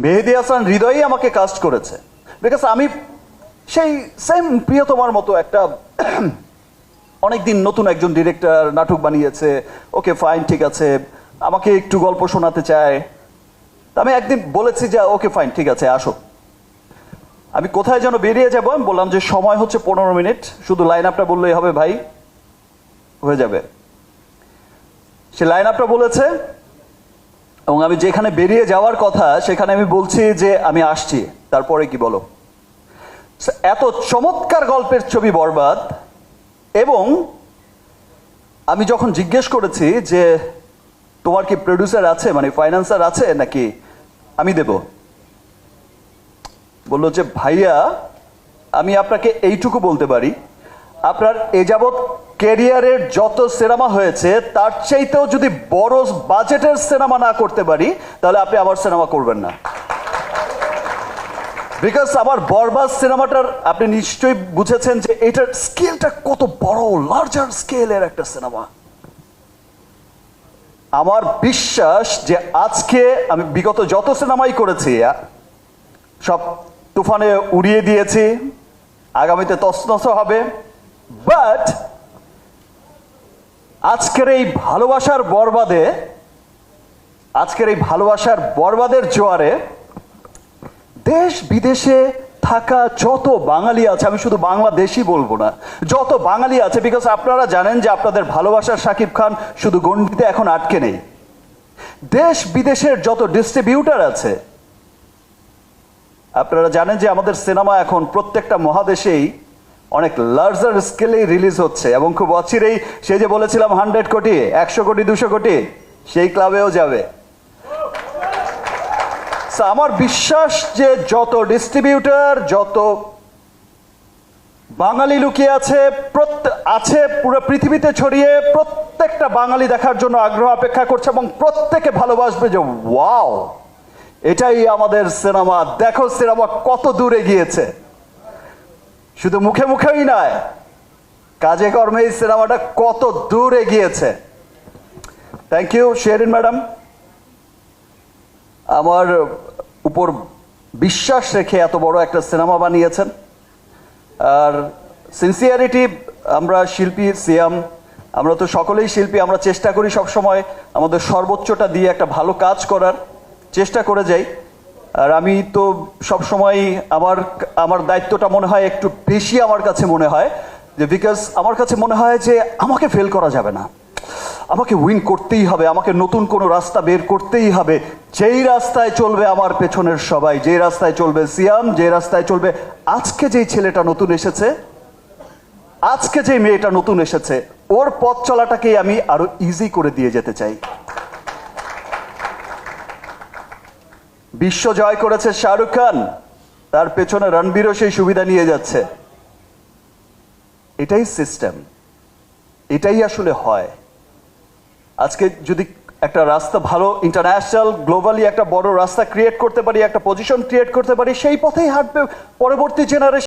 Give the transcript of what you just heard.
মেহেদী হাসান হৃদয়ই আমাকে কাস্ট করেছে, বিকজ আমি সেই সেম প্রিয়তমার মতো একটা অনেকদিন নতুন একজন ডিরেক্টর নাটক বানিয়েছে, ওকে ফাইন, ঠিক আছে, আমাকে একটু গল্প শোনাতে চায়। আমি একদিন বলেছি যে ওকে ফাইন, ঠিক আছে, আসো। আমি কোথায় যেন বেরিয়ে যাবো, আমি বললাম যে সময় হচ্ছে 15 মিনিট, শুধু লাইন আপটা বললেই হবে ভাই, হয়ে যাবে। সে লাইন আপটা বলেছে এবং আমি যেখানে বেরিয়ে যাওয়ার কথা সেখানে আমি বলছি যে আমি আসছি, তারপরে কি বলো। এত চমৎকার গল্পের ছবি বরবাদ। এবং আমি যখন জিজ্ঞেস করেছি যে তোমার কি প্রডিউসার আছে, মানে ফাইন্যান্সার আছে নাকি আমি দেব, বললো যে ভাইয়া আমি আপনাকে এইটুকু বলতে পারি, আপনার এ যাবৎ ক্যারিয়ারের যত সিনেমা হয়েছে তার চাইতেও যদি বড় বাজেটের সিনেমা না করতে পারি তাহলে আপনি আমার সিনেমা করবেন না। বিকজ আমার বরবাদ সিনেমাটার আপনি নিশ্চয়ই বুঝেছেন যে এটার স্কেলটা কত বড়, লার্জার স্কেলের একটা সিনেমা। আমার বিশ্বাস যে আজকে আমি বিগত যত সিনেমাই করেছি সব তুফানে উড়িয়ে দিয়েছি, আগামীতে তছনছ হবে, বাট আজকের এই ভালোবাসার বরবাদের জোয়ারে দেশ বিদেশে থাকা যত বাঙালি আছে, আমি শুধু বাংলাদেশি বলবো না, যত বাঙালি আছে, বিকজ আপনারা জানেন যে আপনাদের ভালোবাসার শাকিব খান শুধু গণ্ডিতে এখন আটকে নেই। দেশ বিদেশের যত ডিস্ট্রিবিউটার আছে, আপনারা জানেন যে আমাদের সিনেমা এখন প্রত্যেকটা মহাদেশেই অনেক লার্জার স্কেলেই রিলিজ হচ্ছে এবং খুব অচিরেই সে যে বলেছিলাম 100 কোটি, 100 কোটি, 200 কোটি, সেই ক্লাবেও যাবে। আমার বিশ্বাস যে যত ডিস্ট্রিবিউটর, যত বাঙালি লুকিয়ে আছে পুরো পৃথিবীতে ছড়িয়ে, প্রত্যেকটা বাঙালি দেখার জন্য আগ্রহ অপেক্ষা করছে এবং প্রত্যেকে ভালোবাসবে যে ওয়াও, এটাই আমাদের সিনেমা, দেখো সিনেমা কত দূরে গিয়েছে। শুধু মুখে মুখেই নয়, কাজে কর্মে এই সিনেমাটা কত দূরে গিয়েছে। থ্যাংক ইউ শেরিন ম্যাডাম, আমার উপর বিশ্বাস রেখে এত বড় একটা সিনেমা বানিয়েছেন। আর সিনসিয়ারিটি, আমরা শিল্পী, সিয়াম, আমরা তো সকলেই শিল্পী, আমরা চেষ্টা করি সবসময় আমাদের সর্বোচ্চটা দিয়ে একটা ভালো কাজ করার চেষ্টা করে যাই। আর আমি তো সবসময় আমার দায়িত্বটা মনে হয় একটু বেশি আমার কাছে মনে হয়, যে বিকজ আমার কাছে মনে হয় যে আমাকে ফেল করা যাবে না, আমাকে উইন করতেই হবে, আমাকে নতুন কোনো রাস্তা বের করতেই হবে। যেই রাস্তায় চলবে আমার পেছনের সবাই, যেই রাস্তায় চলবে সিয়াম, যে রাস্তায় চলবে আজকে যেই ছেলেটা নতুন এসেছে, আজকে যেই মেয়েটা নতুন এসেছে, ওর পথ চলাটাকেই আমি আরো ইজি করে দিয়ে যেতে চাই। বিশ্ব জয় করেছে শাহরুখ খান, তার পেছনে রণবীরও সেই সুবিধা নিয়ে যাচ্ছে। এটাই সিস্টেম, এটাই আসলে হয়। আজকে যদি একটা রাস্তা ভালো ইন্টারন্যাশনাল গ্লোবালি একটা বড় রাস্তা ক্রিয়েট করতে পারি, একটা পজিশন ক্রিয়েট করতে পারি, সেই পথেই হাঁটবে পরবর্তী জেনারেশন।